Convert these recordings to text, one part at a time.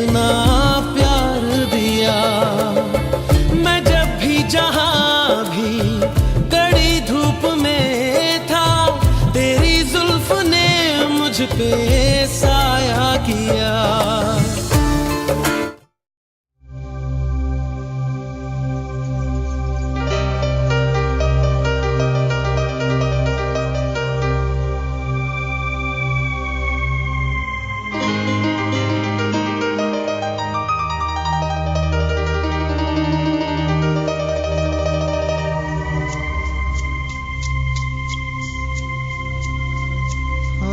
इतना प्यार दिया। मैं जब भी जहां भी कड़ी धूप में था, तेरी जुल्फ ने मुझ पे साया किया।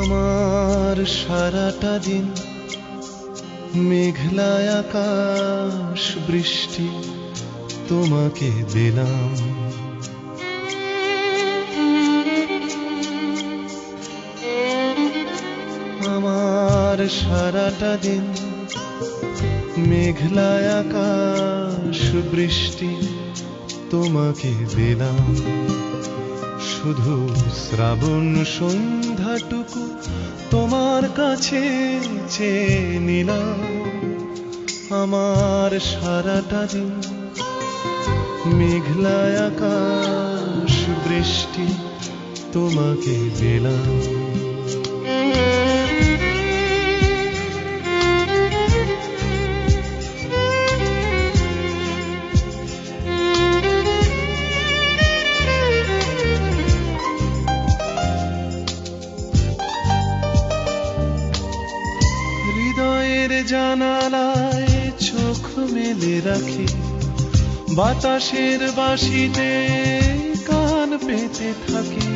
আমার সারাটা দিন মেঘলা আকাশ বৃষ্টি তোমাকে দিলাম। আমার সারাটা দিন মেঘলা আকাশ বৃষ্টি তোমাকে দিলাম। শুধু শ্রাবণ সন্ধ্যাটুকু তোমার কাছে চেয়ে নিলাম। আমার সারাটা দিন মেঘলা আকাশ বৃষ্টি তোমাকে দিলাম। জানালায় চোখ মেলে রাখি, বাতাসের বাঁশিতে কান পেতে থাকি।